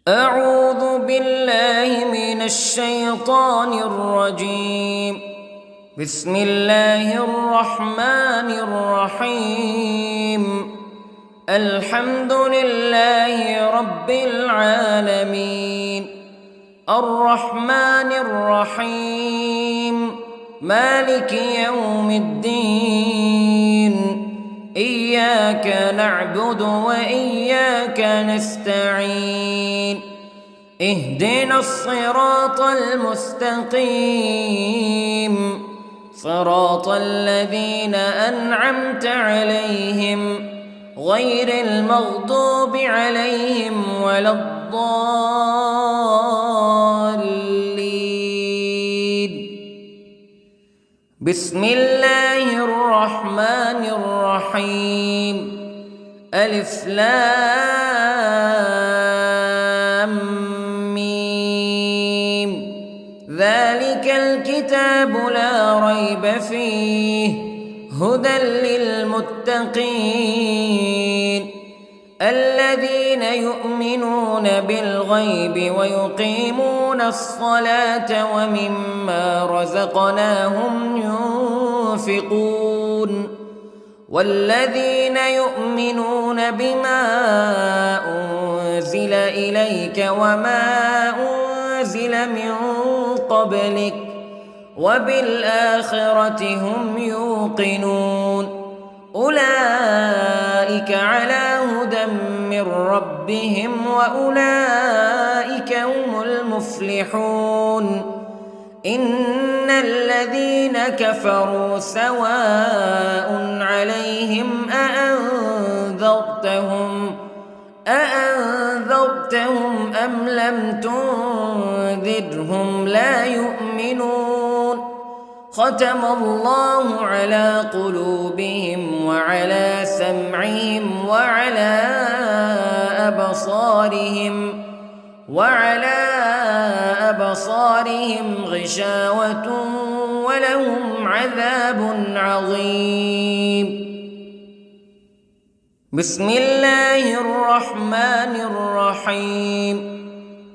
أعوذ بالله من الشيطان الرجيم. بسم الله الرحمن الرحيم. الحمد لله رب العالمين، الرحمن الرحيم، مالك يوم الدين. إياك نعبد وإياك نستعين. اهدنا الصراط المستقيم، صراط الذين أنعمت عليهم غير المغضوب عليهم ولا الضالين. بسم الله الرحمن الرحيم. ألف لام ميم. ذلك الكتاب لا ريب فيه هدى للمتقين الذين يؤمنون بالغيب ويقيمون الصلاة ومما رزقناهم ينفقون والذين يؤمنون بما أنزل إليك وما أنزل من قبلك وبالآخرة هم يوقنون. أولئك على هدى من ربهم وأولئك هم المفلحون. إن الذين كفروا سواء عليهم أأنذرتهم أم لم تنذرهم لا يؤمنون. ختم الله على قلوبهم وعلى سمعهم وعلى أبصارهم غشاوة ولهم عذاب عظيم. بسم الله الرحمن الرحيم.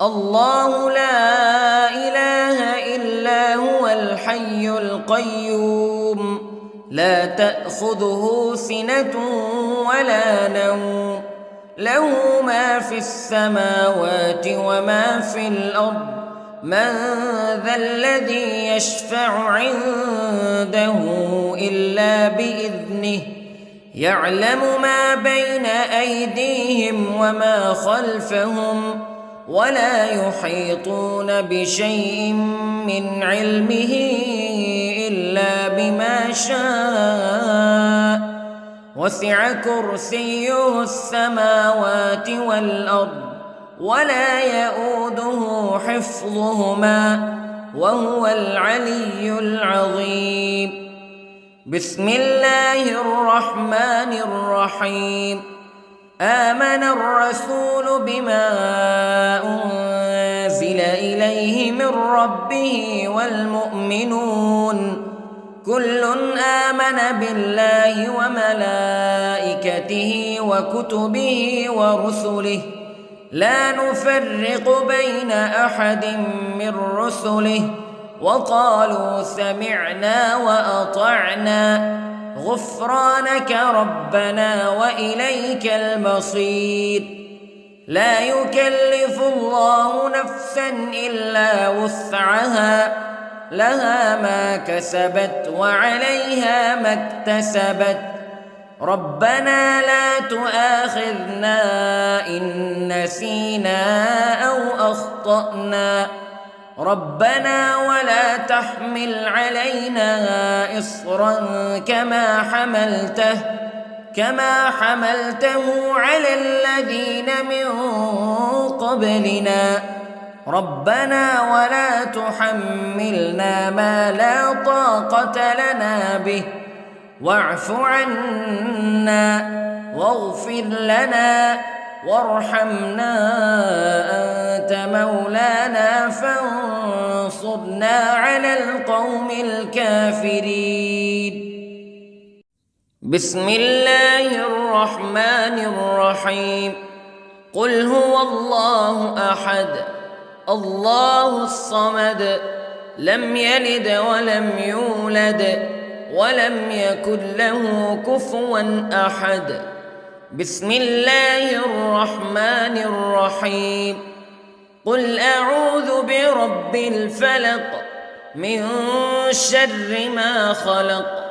الله لا إله إلا هو الحي القيوم لا تأخذه سنة ولا نوم له ما في السماوات وما في الأرض. من ذا الذي يشفع عنده إلا بإذنه يعلم ما بين أيديهم وما خلفهم ولا يحيطون بشيء من علمه إلا بما شاء. وسع كرسيه السماوات والأرض ولا يؤوده حفظهما وهو العلي العظيم. بسم الله الرحمن الرحيم. آمن الرسول بما أنزل إليه من ربه والمؤمنون كل آمن بالله وملائكته وكتبه ورسله لا نفرق بين أحد من رسله وقالوا سمعنا وأطعنا غفرانك ربنا وإليك المصير. لا يكلف الله نفسا إلا وسعها لها ما كسبت وعليها ما اكتسبت. ربنا لا تؤاخذنا إن نسينا أو أخطأنا ربنا ولا تحمل علينا إصرا كما حملته على الذين من قبلنا ربنا ولا تحملنا ما لا طاقة لنا به واعف عنا واغفر لنا وارحمنا أنت مولانا فانصرنا على القوم الكافرين. بسم الله الرحمن الرحيم. قل هو الله أحد الله الصمد لم يلد ولم يولد ولم يكن له كفوا أحد. بسم الله الرحمن الرحيم. قل أعوذ برب الفلق من شر ما خلق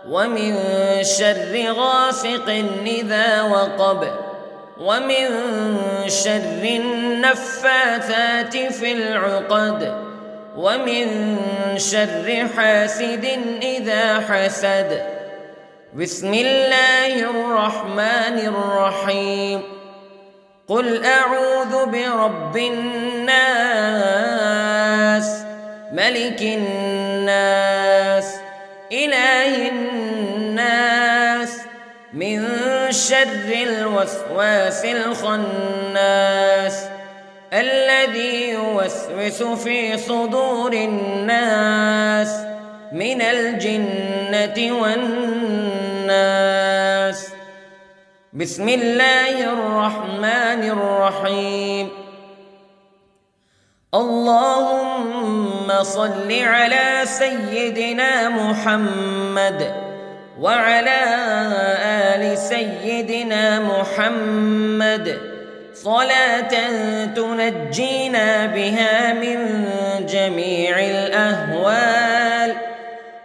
ومن شر غاسق إذا وقب ومن شر النفاثات في العقد ومن شر حاسد إذا حسد. بسم الله الرحمن الرحيم. قل أعوذ برب الناس ملك الناس إله الناس من شر الوسواس الخناس الذي يوسوس في صدور الناس من الجنة والناس. بسم الله الرحمن الرحيم. اللهم صل على سيدنا محمد وعلى آل سيدنا محمد صلاة تنجينا بها من جميع الأهوال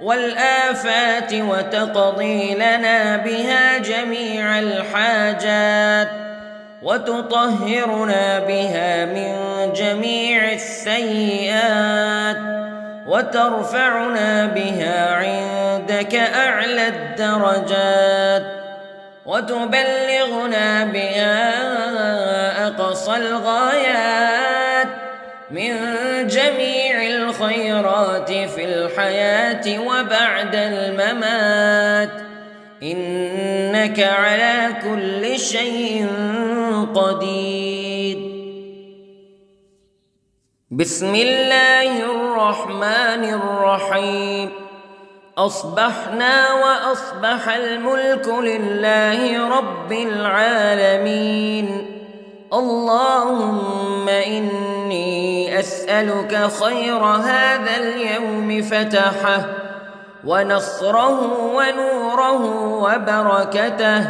والآفات وتقضي لنا بها جميع الحاجات وتطهرنا بها من جميع السيئات وترفعنا بها عندك أعلى الدرجات وتبلغنا بها أقصى الغايات من جميع الخيرات في الحياة وبعد الممات إنك على كل شيء قدير. بسم الله الرحمن الرحيم. أصبحنا وأصبح الملك لله رب العالمين. اللهم إني أسألك خير هذا اليوم فتحه ونصره ونوره وبركته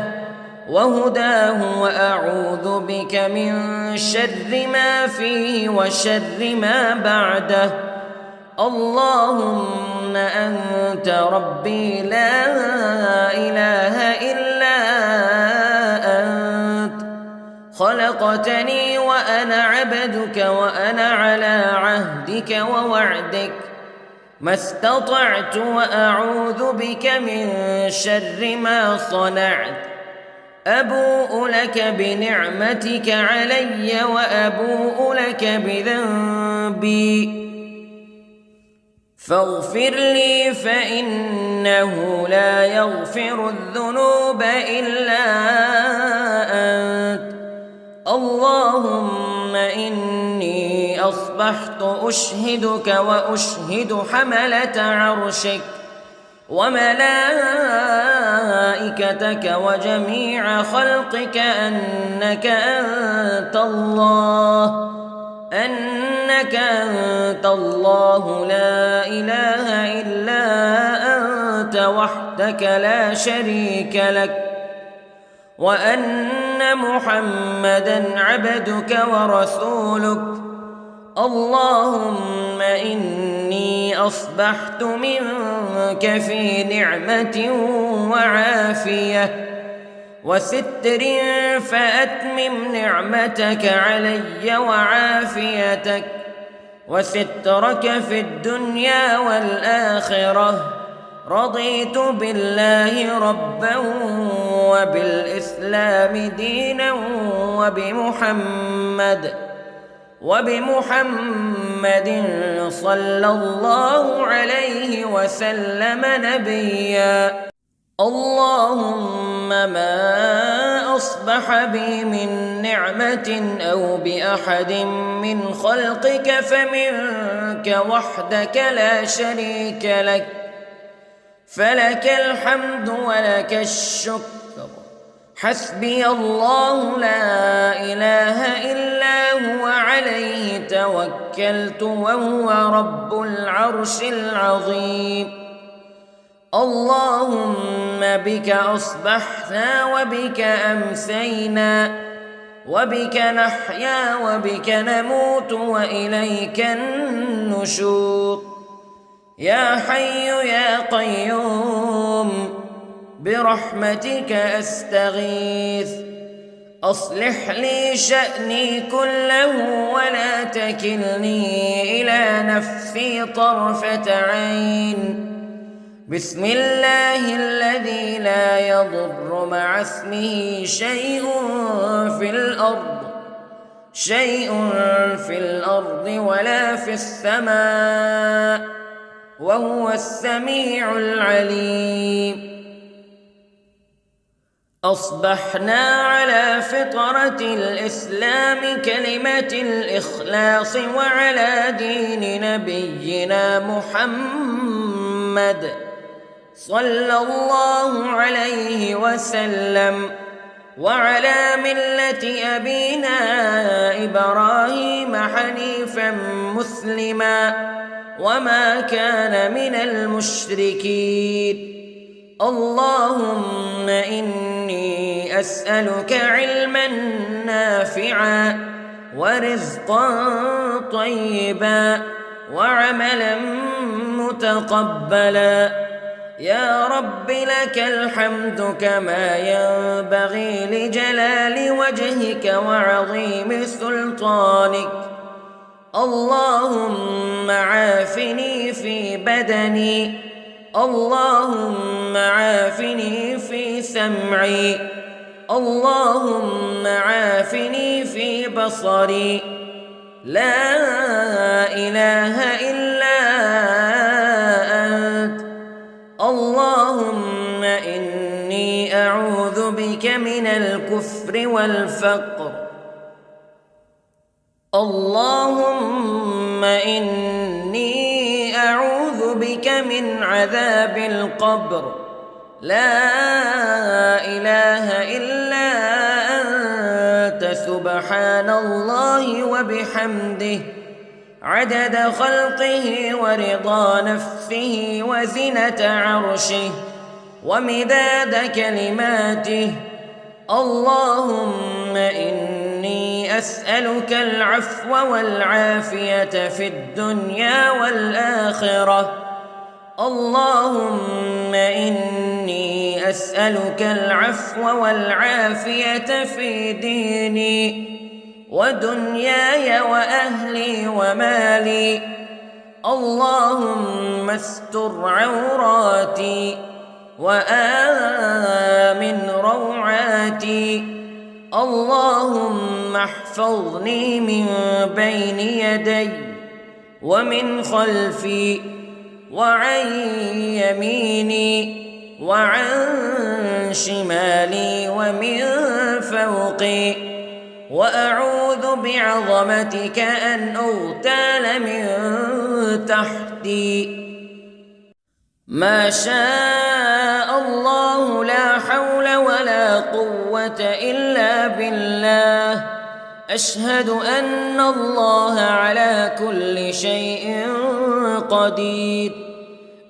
وهداه وأعوذ بك من شر ما فيه وشر ما بعده. اللهم أنت ربي لا إله إلا أنت خلقتني وأنا عبدك وأنا على عهدك ووعدك ما استطعت وأعوذ بك من شر ما صنعت. أبوء لك بنعمتك علي وأبوء لك بذنبي فاغفر لي فإنه لا يغفر الذنوب إلا أنت. اللهم إني أصبحت أشهدك وأشهد حملة عرشك وملائكتك وجميع خلقك أنك أنت الله لا إله إلا أنت وحدك لا شريك لك وأن محمدًا عبدك ورسولك. اللهم إني أصبحت منك في نعمة وعافية وستر فأتمم نعمتك علي وعافيتك وسترك في الدنيا والآخرة. رضيت بالله ربا وبالإسلام دينا وبمحمد صلى الله عليه وسلم نبيا. اللهم ما أصبح بي من نعمة أو بأحد من خلقك فمنك وحدك لا شريك لك فلك الحمد ولك الشكر حسبي الله لا إله إلا هو عليه توكلت وهو رب العرش العظيم. اللهم بك أصبحنا وبك أمسينا وبك نحيا وبك نموت وإليك النشور. يا حي يا قيوم برحمتك أستغيث، أصلح لي شأني كله ولا تكلني إلى نفسي طرفة عين. بسم الله الذي لا يضر مع اسمه شيء في الأرض ولا في السماء وهو السميع العليم. أصبحنا على فطرة الإسلام كلمة الإخلاص وعلى دين نبينا محمد صلى الله عليه وسلم وعلى ملة أبينا إبراهيم حنيفا مسلما وما كان من المشركين. اللهم إني أسألك علما نافعا ورزقا طيبا وعملا متقبلا. يا رب لك الحمد كما ينبغي لجلال وجهك وعظيم سلطانك. اللهم عافني في بدني، اللهم عافني في سمعي، اللهم عافني في بصري. لا إله إلا أنت. اللهم إني أعوذ بك من الكفر والفقر. اللهم إني أعوذ بك من عذاب القبر. لا إله إلا أنت سبحان الله وبحمده عدد خلقه ورضا نفسه وزنة عرشه ومداد كلماته. اللهم إني أسألك العفو والعافية في الدنيا والآخرة. اللهم إني أسألك العفو والعافية في ديني ودنياي وأهلي ومالي. اللهم استر عوراتي وآمن روعاتي. اللهم احفظني من بين يدي ومن خلفي وعن يميني وعن شمالي ومن فوقي، وأعوذ بعظمتك أن أغتال من تحتي. ما شاء الله لا حول ولا قوة إلا بالله. أشهد أن الله على كل شيء قدير.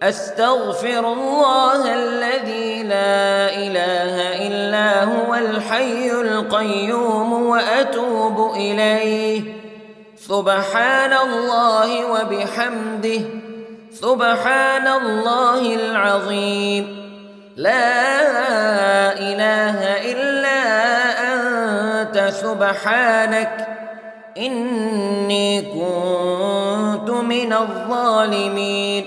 أستغفر الله الذي لا إله إلا هو الحي القيوم وأتوب إليه. سبحان الله وبحمده سبحان الله العظيم. لا إله إلا أنت سبحانك إني كنت من الظالمين.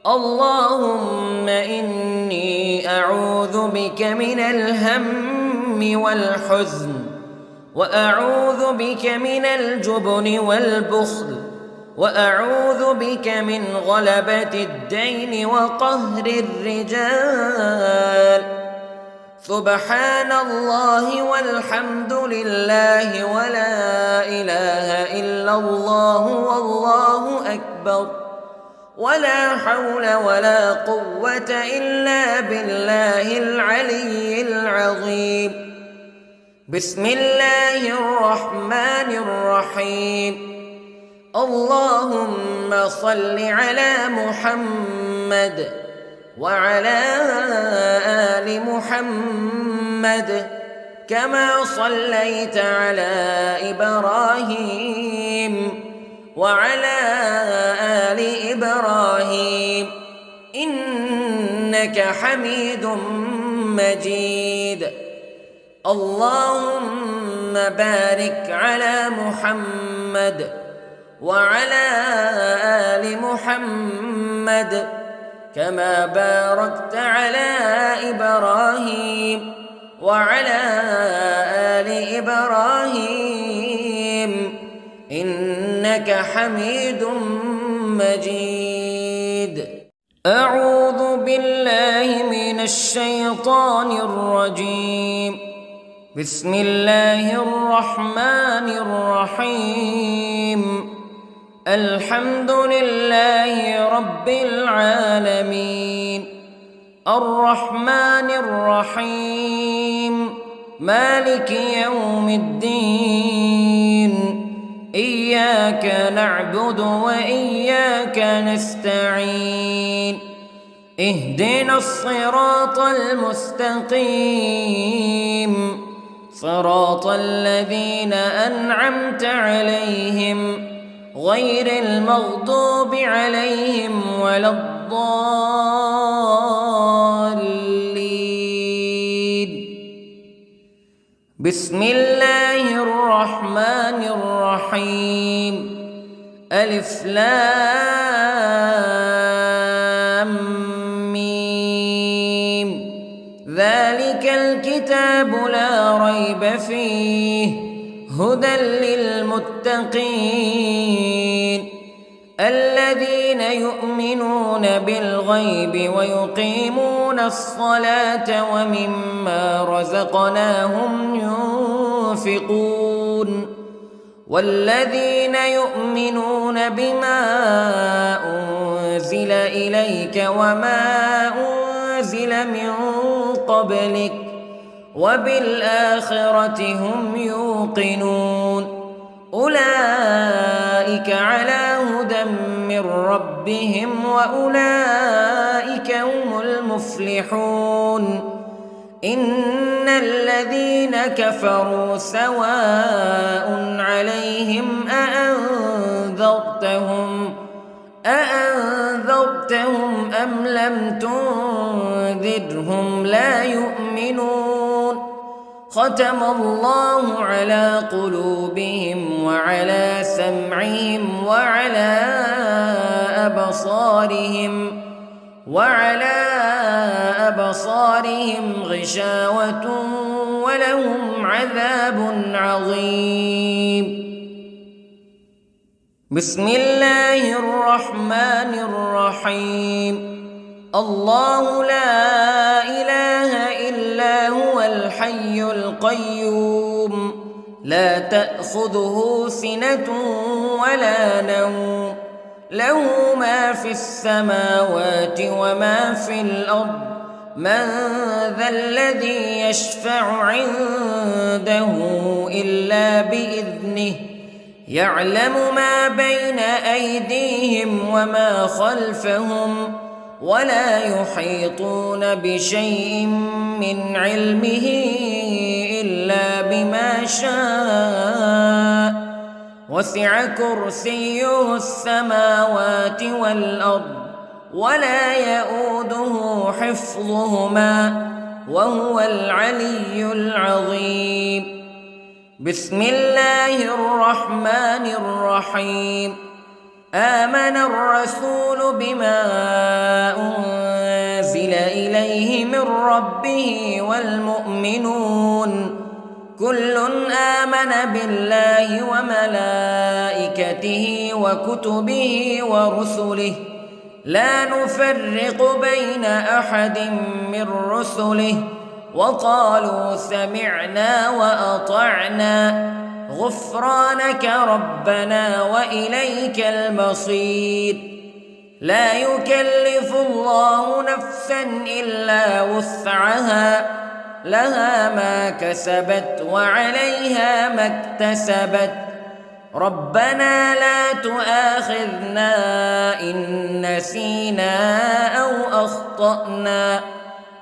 اللهم إني أعوذ بك من الهم والحزن، وأعوذ بك من الجبن والبخل، وأعوذ بك من غلبة الدين وقهر الرجال. سبحان الله والحمد لله ولا إله إلا الله والله أكبر. ولا حول ولا قوة إلا بالله العلي العظيم. بسم الله الرحمن الرحيم. اللهم صل على محمد وعلى آل محمد كما صليت على إبراهيم وعلى آل إبراهيم إنك حميد مجيد. اللهم بارك على محمد وعلى آل محمد كما باركت على إبراهيم وعلى آل إبراهيم إنك حميد مجيد. أعوذ بالله من الشيطان الرجيم. بسم الله الرحمن الرحيم. الحمد لله رب العالمين الرحمن الرحيم مالك يوم الدين إياك نعبد وإياك نستعين اهدنا الصراط المستقيم صراط الذين أنعمت عليهم غير المغضوب عليهم ولا الضالين. بسم الله الرحمن الرحيم. ألف لام ميم. ذلك الكتاب لا ريب فيه هدى للمتقين الذين يؤمنون بالغيب ويقيمون الصلاة ومما رزقناهم ينفقون والذين يؤمنون بما أنزل إليك وما أنزل من قبلك وبالآخرة هم يوقنون أولئك على هدى من ربهم وأولئك هم المفلحون. إن الذين كفروا سواء عليهم أأنذرتهم أم لم تنذرهم لا يؤمنون. ختم الله على قلوبهم وعلى سمعهم وعلى أبصارهم غشاوة ولهم عذاب عظيم. بسم الله الرحمن الرحيم. الله لا إله إلا هو الحي القيوم لا تأخذه سنة ولا نوم له ما في السماوات وما في الأرض من ذا الذي يشفع عنده إلا بإذنه يعلم ما بين أيديهم وما خلفهم ولا يحيطون بشيء من علمه إلا بما شاء وسع كرسيه السماوات والأرض ولا يؤوده حفظهما وهو العلي العظيم. بسم الله الرحمن الرحيم. آمن الرسول بما أنزل إليه من ربه والمؤمنون كل آمن بالله وملائكته وكتبه ورسله لا نفرق بين أحد من رسله وقالوا سمعنا وأطعنا غفرانك ربنا وإليك المصير. لا يكلف الله نفسا إلا وسعها لها ما كسبت وعليها ما اكتسبت ربنا لا تؤاخذنا إن نسينا أو أخطأنا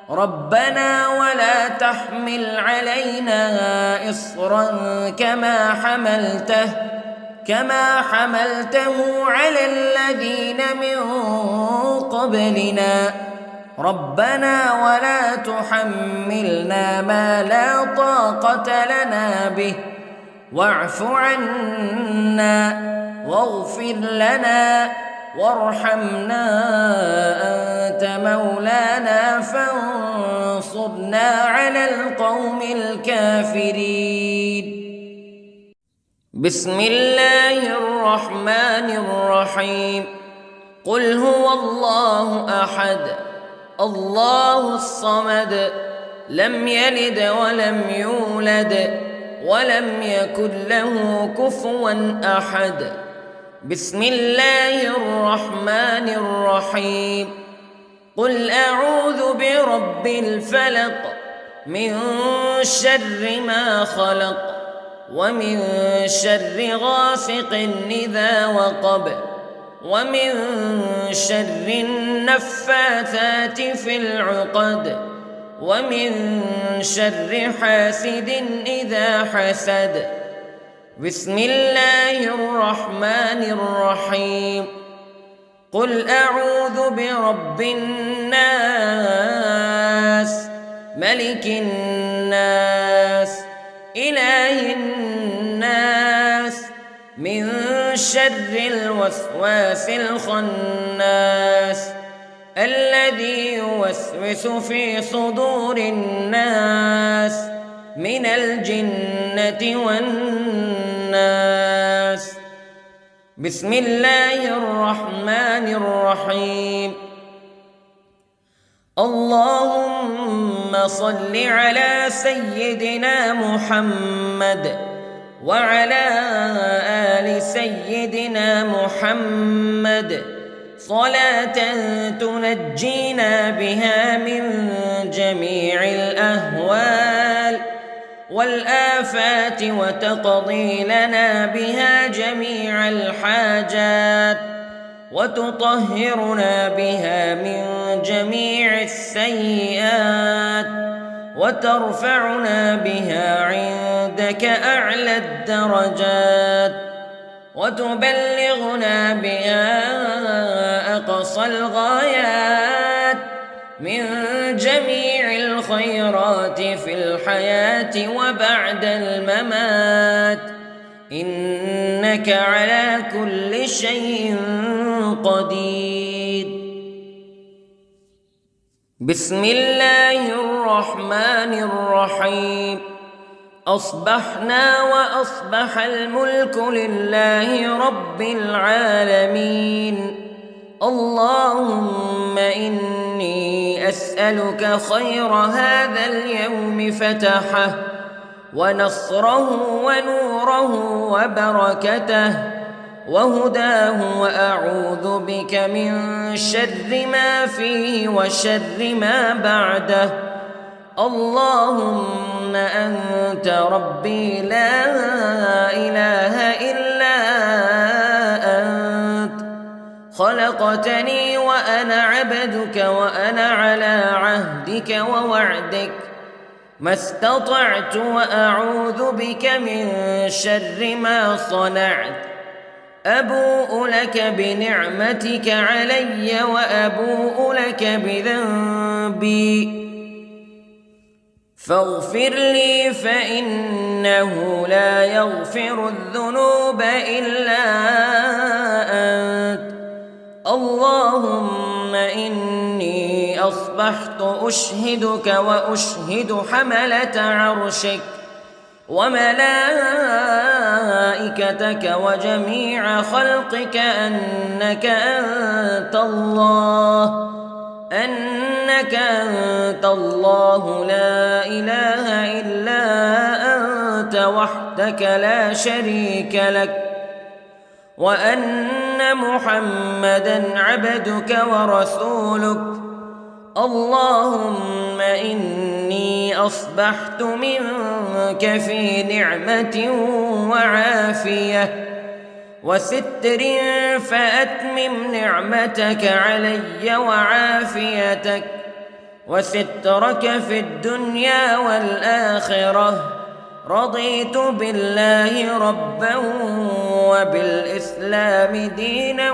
ربنا ولا تحمل علينا إصرا كما حملته على الذين من قبلنا ربنا ولا تحملنا ما لا طاقة لنا به واعف عنا واغفر لنا وارحمنا أنت مولانا فانصرنا على القوم الكافرين. بسم الله الرحمن الرحيم. قل هو الله أحد الله الصمد لم يلد ولم يولد ولم يكن له كفوا أحد. بسم الله الرحمن الرحيم. قل أعوذ برب الفلق من شر ما خلق ومن شر غاسق إذا وقب ومن شر النفاثات في العقد ومن شر حاسد إذا حسد. بسم الله الرحمن الرحيم. قل أعوذ برب الناس ملك الناس إله الناس من شر الوسواس الخناس الذي يوسوس في صدور الناس من الجنة والناس. بسم الله الرحمن الرحيم. اللهم صل على سيدنا محمد وعلى آل سيدنا محمد صلاة تنجينا بها من جميع الأهوال والآفات وتقضي لنا بها جميع الحاجات وتطهرنا بها من جميع السيئات وترفعنا بها عندك أعلى الدرجات وتبلغنا بها أقصى الغايات من جميع الخيرات في الحياة وبعد الممات إنك على كل شيء قدير. بسم الله الرحمن الرحيم. أصبحنا وأصبح الملك لله رب العالمين. اللهم إني أسألك خير هذا اليوم فتحه ونصره ونوره وبركته وهداه وأعوذ بك من شر ما فيه وشر ما بعده. اللهم أنت ربي لا إله إلا أنت خلقتني وأنا عبدك وأنا على عهدك ووعدك ما استطعت وأعوذ بك من شر ما صنعت. أبوء لك بنعمتك علي وأبوء لك بذنبي فاغفر لي فإنه لا يغفر الذنوب إلا أنت. اللهم إني أصبحت أشهدك وأشهد حملة عرشك وملائكتك وجميع خلقك أنك أنت الله لا إله إلا أنت وحدك لا شريك لك وأن محمدًا عبدك ورسولك. اللهم إني أصبحت منك في نعمة وعافية وستر، فأتمم نعمتك علي وعافيتك وسترك في الدنيا والآخرة. رضيت بالله ربًا وبالإسلام دينًا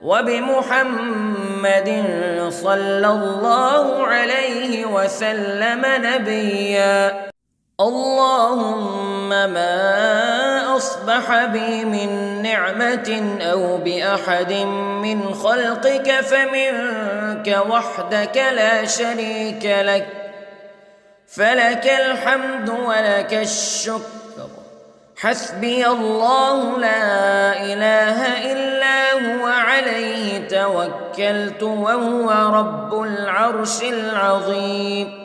وبمحمد صلى الله عليه وسلم نبيًا. اللهم ما أصبح بي من نعمة أو بأحد من خلقك فمنك وحدك لا شريك لك، فلك الحمد ولك الشكر. حسبي الله لا إله إلا هو، عليه توكلت وهو رب العرش العظيم.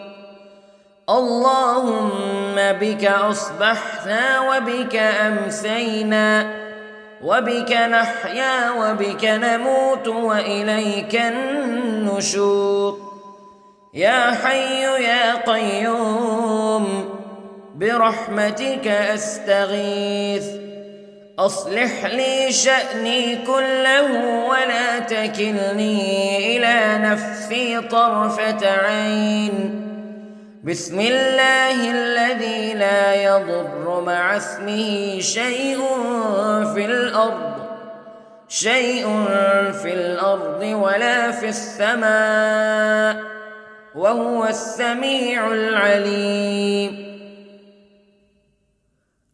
اللهم بك أصبحنا وبك أمسينا وبك نحيا وبك نموت وإليك النشور. يا حي يا قيوم برحمتك أستغيث، أصلح لي شأني كله ولا تكلني إلى نفسي طرفة عين. بسم الله الذي لا يضر مع اسمه شيء في الأرض ولا في السماء، وهو السميع العليم.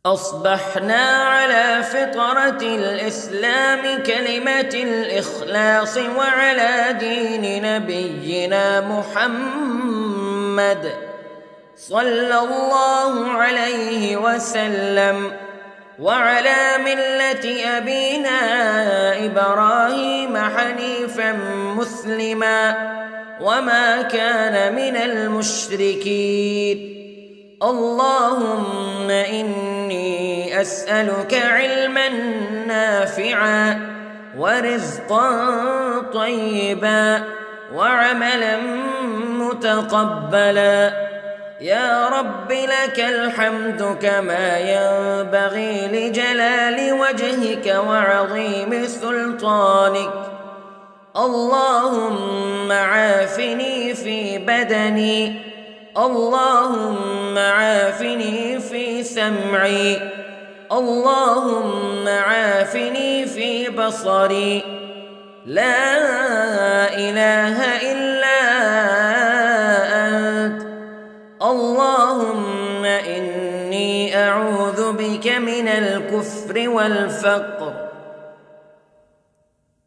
أصبحنا على فطرة الإسلام كلمة الإخلاص وعلى دين نبينا محمد صلى الله عليه وسلم، وعلى ملة أبينا إبراهيم حنيفا مسلما وما كان من المشركين. اللهم إني أسألك علما نافعا ورزقا طيبا وعملا متقبلا. يا رب لك الحمد كما ينبغي لجلال وجهك وعظيم سلطانك. اللهم عافني في بدني، اللهم عافني في سمعي، اللهم عافني في بصري. لا إله إلا أنت. اللهم إني أعوذ بك من الكفر والفقر.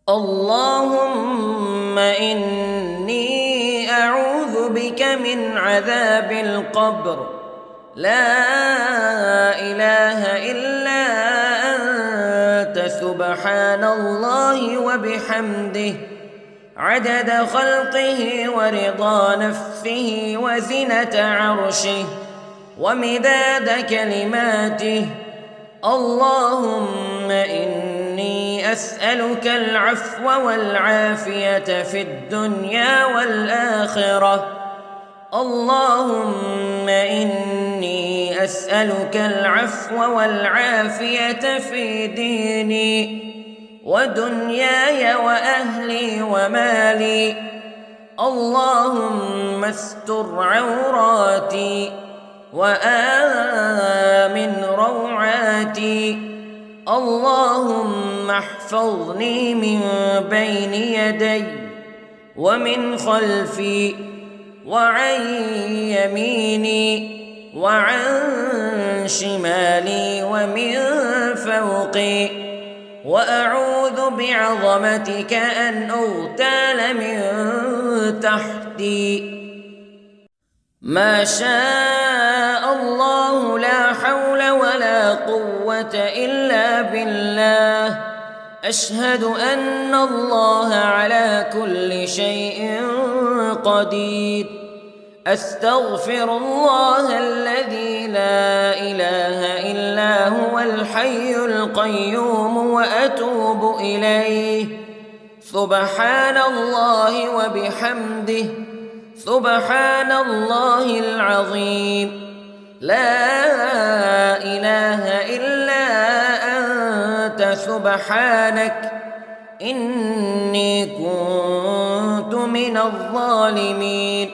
اللهم إني أعوذ بك من عذاب القبر. لا إله إلا أنت، سبحان الله وبحمده، عدد خلقه ورضا نفسه وزنة عرشه ومداد كلماته. اللهم إني أسألك العفو والعافية في الدنيا والآخرة. اللهم إني أسألك العفو والعافية في ديني ودنياي وأهلي ومالي. اللهم استر عوراتي وآمن روعاتي. اللهم احفظني من بين يدي ومن خلفي وعن يميني وعن شمالي ومن فوقي، وأعوذ بعظمتك أن أغتال من تحتي. ما شاء الله لا حول ولا قوة إلا بالله. أشهد أن الله على كل شيء قدير. أستغفر الله الذي لا إله إلا هو الحي القيوم وأتوب إليه. سبحان الله وبحمده، سبحان الله العظيم. لا إله إلا أنت سبحانك إني كنت من الظالمين.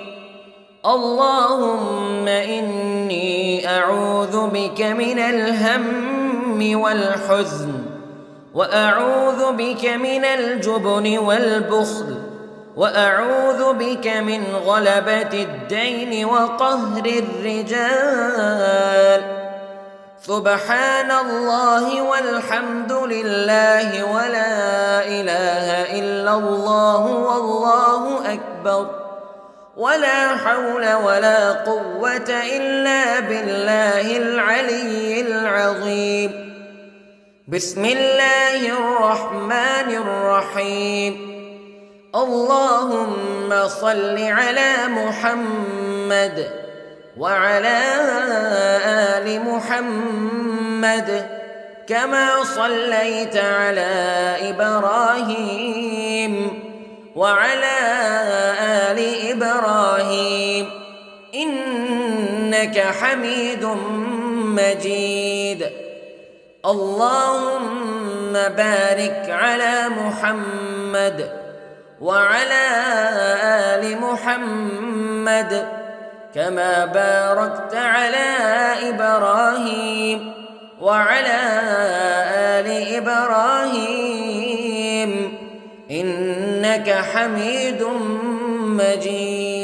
اللهم إني أعوذ بك من الهم والحزن، وأعوذ بك من الجبن والبخل، وأعوذ بك من غلبة الدين وقهر الرجال. سبحان الله والحمد لله ولا إله إلا الله والله أكبر، ولا حول ولا قوة إلا بالله العلي العظيم. بسم الله الرحمن الرحيم. اللهم صل على محمد وعلى آل محمد كما صليت على إبراهيم وعلى آل إبراهيم إنك حميد مجيد. اللهم بارك على محمد وعلى آل محمد كما باركت على إبراهيم وعلى آل إبراهيم إنك حميد مجيد.